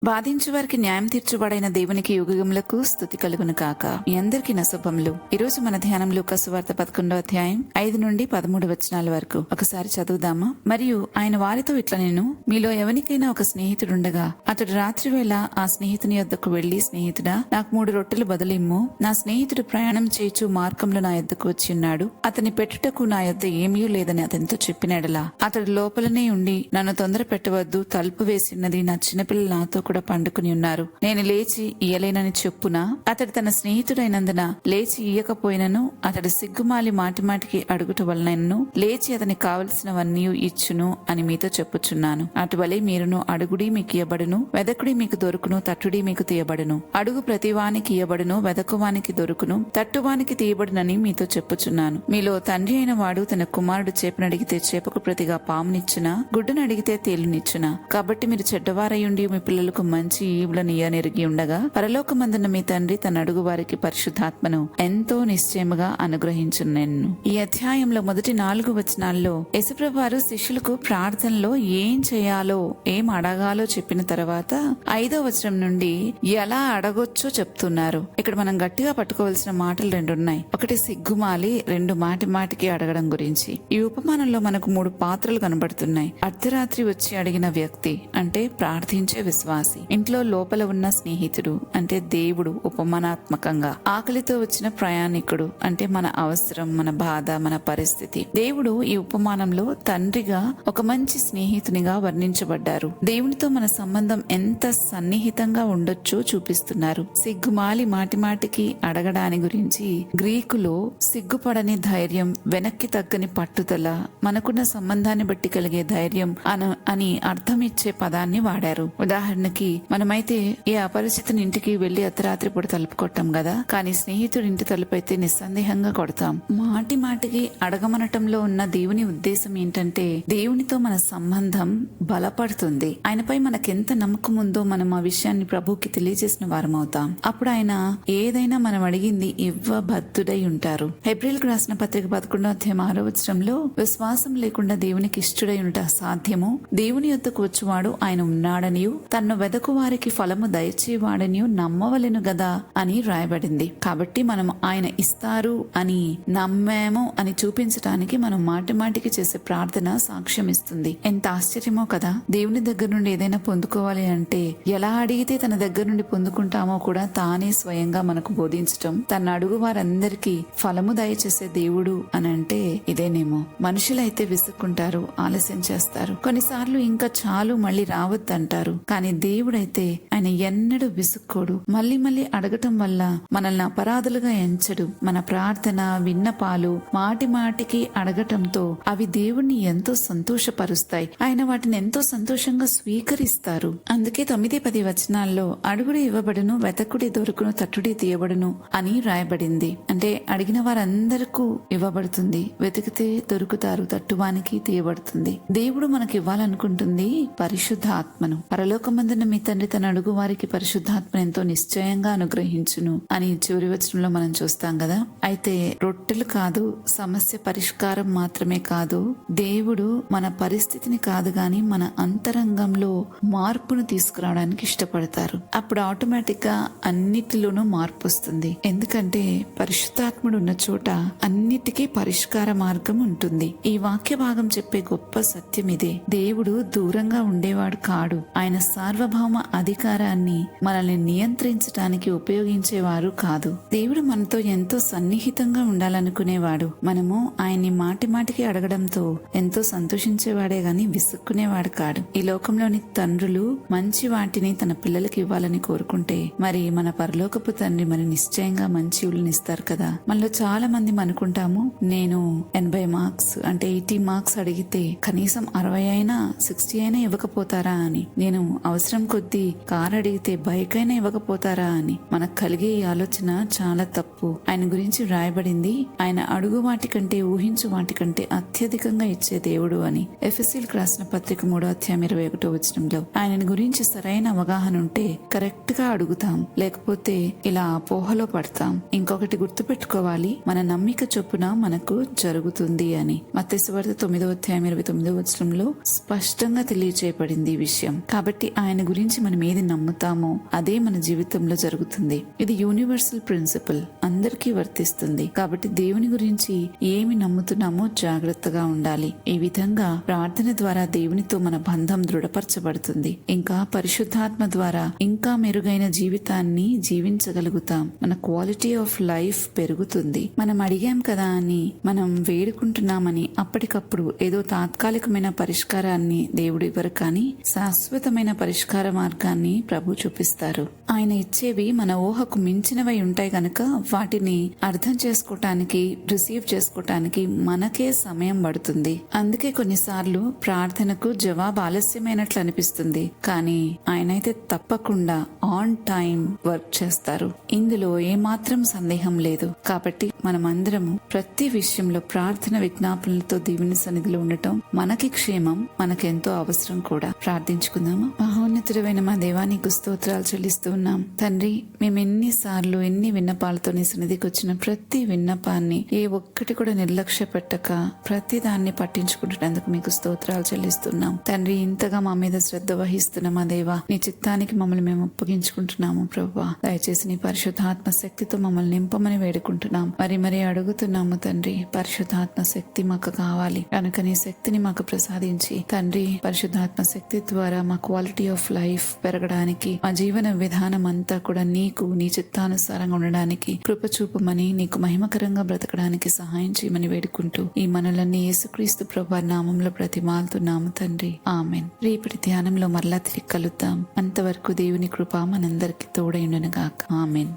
బాధించు వారికి న్యాయం తీర్చువాడైన దేవునికి యుగములకు స్తుతి కలుగును కాక. మీ అందరికీ నా శుభములు. ఈ రోజు మన ధ్యానం లూకా సువార్త 11వ అధ్యాయం 5 నుండి 13 వచనాల వరకు ఒకసారి చదువుదామా. మరియు ఆయన వారితో ఇట్లా, నేను మీలో ఎవరికైనా ఒక స్నేహితుడుండగా అతడు రాత్రి వేళ ఆ స్నేహితుని యొద్దకు వెళ్లి, స్నేహితుడా, నాకు 3 రొట్టెలు బదులిమ్ము. నా స్నేహితుడు ప్రయాణం చేయుచు మార్గంలో నా యొద్దకు వచ్చి ఉన్నాడు. అతని పెట్టుటకు నా యొద్ద ఏమీ లేదని అతనితో చెప్పినడలా, అతడు లోపలనే ఉండి, నన్ను తొందర పెట్టవద్దు, తలుపు వేసిన్నది, నా చిన్నపిల్లలు నాతో కూడా పండుకుని ఉన్నారు, నేను లేచి ఇయ్యలేనని చెప్పునా. అతడు తన స్నేహితుడైనందున లేచి ఇయ్యకపోయినను అతడు సిగ్గుమాలి మాటిమాటికి అడుగుట వలనను లేచి అతనికి కావలసినవన్నీ ఇచ్చును అని మీతో చెప్పుచున్నాను. అటువలే మీరును అడుగుడి మీకు ఇయ్యబడును, వెదకుడి మీకు దొరుకును, తట్టుడి మీకు తీయబడును. అడుగు ప్రతివానికి ఇయ్యబడును, వెదకువానికి దొరుకును, తట్టువానికి తీయబడునని మీతో చెప్పుచున్నాను. మీలో తండ్రి అయిన వాడు తన కుమారుడు చేపనడిగితే చేపకు ప్రతిగా పామునిచ్చునా, గుడ్డును అడిగితే తేలునిచ్చునా. కాబట్టి మీరు చెడ్డవారయుండి మీ పిల్లలకు మంచి ఈవులనియ్యనెరిగి ఉండగా పరలోకమందున్న మీ తండ్రి తన అడుగు వారికి పరిశుద్ధాత్మను ఎంతో నిశ్చయముగా అనుగ్రహించునెను. ఈ అధ్యాయంలో మొదటి 4 వచనాల్లో యేసుప్రభువు వారు శిష్యులకు ప్రార్థనలో ఏం చేయాలో, ఏం అడగాలో చెప్పిన తర్వాత 5వ వచనం నుండి ఎలా అడగొచ్చో చెప్తున్నారు. ఇక్కడ మనం గట్టిగా పట్టుకోవాల్సిన మాటలు 2 ఉన్నాయి. ఒకటి సిగ్గుమాలి, 2 మాటి మాటికి అడగడం గురించి. ఈ ఉపమానంలో మనకు 3 పాత్రలు కనబడుతున్నాయి. అర్ధరాత్రి వచ్చి అడిగిన వ్యక్తి అంటే ప్రార్థించే విశ్వాసి, ఇంట్లో లోపల ఉన్న స్నేహితుడు అంటే దేవుడు ఉపమానాత్మకంగా, ఆకలితో వచ్చిన ప్రయాణికుడు అంటే మన అవసరం, మన బాధ, మన పరిస్థితి. దేవుడు ఈ ఉపమానంలో తండ్రిగా, ఒక మంచి స్నేహితునిగా వర్ణించబడ్డారు. దేవునితో మన సంబంధం ఎంత సన్నిహితంగా ఉండొచ్చో చూపిస్తున్నారు. సిగ్గుమాలి మాటిమాటికి అడగడాని గురించి గ్రీకులో సిగ్గుపడని ధైర్యం, వెనక్కి తగ్గని పట్టుదల, మనకున్న సంబంధాన్ని బట్టి కలిగే ధైర్యం అని అర్థం ఇచ్చే పదాన్ని వాడారు. ఉదాహరణకి మనమైతే ఏ అపరిచితుని ఇంటికి వెళ్లి అర్ధరాత్రి పూట తలుపు కొట్టాం కదా, కానీ స్నేహితుడి ఇంటి తలుపు అయితే నిస్సందేహంగా కొడతాం. మాటి మాటికి అడగమనటంలో ఉన్న దేవుని ఉద్దేశం ఏంటంటే, దేవునితో మన సంబంధం బలపడుతుంది. ఆయనపై మనకెంత నమ్మకం ఉందో మనం ఆ విషయాన్ని ప్రభుకి తెలియజేసిన వారం అవుతాం. అప్పుడు ఆయన ఏదైనా మనం అడిగింది ఇవ్వబద్ధుడై ఉంటారు. హెబ్రీయులకు రాసిన పత్రిక 11వ అధ్యాయం 6వ వచనంలో, విశ్వాసం లేకుండా దేవునికి ఇష్టడై ఉంట అసాధ్యము, దేవుని యొద్దకు వచ్చువాడు ఆయన ఉన్నాడనియు తన్ను వెదకు వారికి ఫలము దయచేవాడనియు నమ్మవలెను గదా అని రాయబడింది. కాబట్టి మనం ఆయన ఇస్తారు అని నమ్మాము అని చూపించడానికి మనం మాటి మాటికి చేసే ప్రార్థన సాక్ష్యం ఇస్తుంది. ఎంత ఆశ్చర్యమో కదా. దేవుని దగ్గర నుండి ఏదైనా పొందుకోవాలి అంటే ఎలా అడిగితే తన దగ్గర నుండి పొందుకుంటామో కూడా తానే స్వయంగా మనకు బోధించటం, తన అడుగు వారందరికీ ఫలము దయచేసే దేవుడు అని అంటే ఇదేనేమో. మనుషులైతే విసుక్కుంటారు, ఆలస్యం చేస్తారు, కొన్నిసార్లు ఇంకా చాలు మళ్ళీ రావద్దంటారు. కానీ దేవుడైతే ఆయన ఎన్నడూ విసుక్కోడు. మళ్ళీ మళ్ళీ అడగటం వల్ల మనల్ని అపరాధులుగా ఎంచడు. మన ప్రార్థన, విన్నపాలు మాటి మాటికి అడగటంతో అవి దేవుణ్ణి ఎంతో సంతోషపరుస్తాయి. ఆయన వాటిని ఎంతో సంతోషంగా స్వీకరిస్తారు. అందుకే 9-10 వచనాల్లో అడుగుడి ఇవ్వబడును, వెతకుడి దొరుకును, తట్టుడి తీయబడును అని రాయబడింది. అంటే అడిగిన వారందరికీ ఇవ్వబడుతుంది, వెతికితే దొరుకుతారు, తట్టువానికి తీయబడుతుంది. దేవుడు మనకి ఇవ్వాలనుకుంటుంది పరిశుద్ధ ఆత్మను. పరలోకమందున మీ తండ్రి తన అడుగు వారికి పరిశుద్ధాత్మ ఎంతో నిశ్చయంగా అనుగ్రహించును అని చివరి వచనంలో మనం చూస్తాం కదా. అయితే రొట్టెలు కాదు, సమస్య పరిష్కారం మాత్రమే కాదు, దేవుడు మన పరిస్థితిని కాదు గాని మన అంతరంగంలో మార్పును తీసుకురావడానికి ఇష్టపడతారు. అప్పుడు ఆటోమేటిక్ గా అన్నిటిలోనూ మార్పు వస్తుంది. ఎందుకంటే పరిశుద్ధాత్ముడు ఉన్న చోట అన్నిటికీ పరిష్కార మార్గం ఉంటుంది. ఈ వాక్య భాగం చెప్పే గొప్ప సత్యం ఇదే. దేవుడు దూరంగా ఉండేవాడు కాడు. ఆయన సార్వభౌమ అధికారాన్ని మనల్ని నియంత్రించడానికి ఉపయోగించేవారు కాదు. దేవుడు మనతో ఎంతో సన్నిహితంగా ఉండాలనుకునేవాడు. మనము ఆయన్ని మాటి మాటికి అడగడంతో ఎంతో సంతోషించేవాడే గాని విసుక్కునేవాడు కాడు. ఈ లోకంలోని తండ్రులు మంచి వాటిని తన పిల్లలకి ఇవ్వాలని కోరుకుంటే మరి మన పరలోకపు తండ్రి మరి నిశ్చయంగా మంచి ఇస్తారు కదా. మనలో చాలా మంది అనుకుంటాము, నేను 80 మార్క్స్ అంటే 80 మార్క్స్ అడిగితే కనీసం 60 అయినా 60 అయినా ఇవ్వకపోతారా అని, నేను అవసరం కొద్దీ కారు అడిగితే బైక్ అయినా ఇవ్వకపోతారా అని. మనకు కలిగే ఈ ఆలోచన చాలా తప్పు. ఆయన గురించి వ్రాయబడింది, ఆయన అడుగు వాటి కంటే ఊహించు వాటి కంటే అత్యధికంగా ఇచ్చే దేవుడు అని. ఎఫెసీయులకు రాసిన పత్రిక 3వ అధ్యాయం 21వ వచనంలో ఆయనని గురించి సరైన అవగాహన ఉంటే కరెక్ట్ గా అడుగుతాం, లేకపోతే ఇలా అపోహలో పడతాం. ఇంకొకటి గుర్తుపెట్టుకోవాలి, మన నమ్మిక చొప్పున మనకు జరుగుతుంది అని. మత్తయి సువార్త 9వ అధ్యాయం 29వ వచనంలో స్పష్టంగా తెలియచేయబడింది ఈ విషయం. కాబట్టి ఆయన గురించి మనం ఏది నమ్ముతామో అదే మన జీవితంలో జరుగుతుంది. ఇది యూనివర్సల్ ప్రిన్సిపల్, అందరికీ వర్తిస్తుంది. కాబట్టి దేవుని గురించి ఏమి నమ్ముతున్నామో జాగ్రత్తగా ఉండాలి. ఈ విధంగా ప్రార్థన ద్వారా దేవునితో మన బంధం దృఢపరచబడుతుంది. ఇంకా పరిశుద్ధాత్మ ద్వారా ఇంకా మెరుగైన జీవితాన్ని జీవించగలుగుతాం. మన క్వాలిటీ ఆఫ్ లైఫ్ పెరుగుతుంది. మనం అడిగాం కదా అని, మనం వేడుకుంటున్నామని అప్పటికప్పుడు ఏదో తాత్కాలికమైన పరిష్కారాన్ని దేవుడు ఇవ్వరు, కానీ శాశ్వతమైన పరిష్కార మార్గాన్ని ప్రభు చూపిస్తారు. ఆయన ఇచ్చేవి మన ఊహకు మించినవై ఉంటాయి కనుక వాటిని అర్థం చేసుకోవటానికి, రిసీవ్ చేసుకోవటానికి మనకే సమయం పడుతుంది. అందుకే కొన్నిసార్లు ప్రార్థనకు జవాబు ఆలస్యమైనట్లు అనిపిస్తుంది, కానీ ఆయనైతే తప్పకుండా ఆన్ టైం వర్క్ చేస్తారు. ఇందులో ఏమాత్రం సందేహం లేదు. కాబట్టి మనమందరము ప్రతి విషయంలో ప్రార్థన విజ్ఞాపనలతో దేవుని సన్నిధిలో ఉండటం మనకి క్షేమం, మనకెంతో అవసరం కూడా. ప్రార్థించుకుందామా? మహోన్నతుడైన మా దేవా, నీకు స్తోత్రాలు చెల్లిస్తూ ఉన్నాం తండ్రి. మేము ఎన్నిసార్లు ఎన్ని విన్నపాలతో నీ సన్నిధికి వచ్చిన ప్రతి విన్నపాన్ని ఏ ఒక్కటి కూడా నిర్లక్ష్య పెట్టక ప్రతి దాన్ని పట్టించుకుంటున్నందుకు మీకు స్తోత్రాలు చెల్లిస్తున్నాం తండ్రి. ఇంతగా మా మీద శ్రద్ధ వహిస్తున్న మా దేవా, నీ చిత్తానికి మమ్మల్ని మేము ఒప్పగించుకుంటున్నాము ప్రభువా. దయచేసి నీ పరిశుద్ధాత్మ శక్తితో మమ్మల్ని నింపమని వేడుకుంటున్నాం. మరి అడుగుతున్నాము తండ్రి, పరిశుద్ధాత్మ శక్తి మాకు కావాలి కనుక నీ శక్తిని మాకు ప్రసాదించి తండ్రి, పరిశుద్ధాత్మ శక్తి ద్వారా మా క్వాలిటీ ఆఫ్ లైఫ్ పెరగడానికి, మా జీవన విధానం అంతా కూడా నీకు, నీ చిత్తానుసారంగా ఉండడానికి కృప చూపమని, నీకు మహిమకరంగా బ్రతకడానికి సహాయం చేయమని వేడుకుంటూ ఈ మనలన్నీ యేసుక్రీస్తు ప్రభు నామంలో ప్రతిమాలుతున్నాము తండ్రి. ఆమెన్. రేపటి ధ్యానంలో మరలా తిరిగి కలుద్దాం. అంతవరకు దేవుని కృప మనందరికి తోడైండును గాక. ఆమెన్.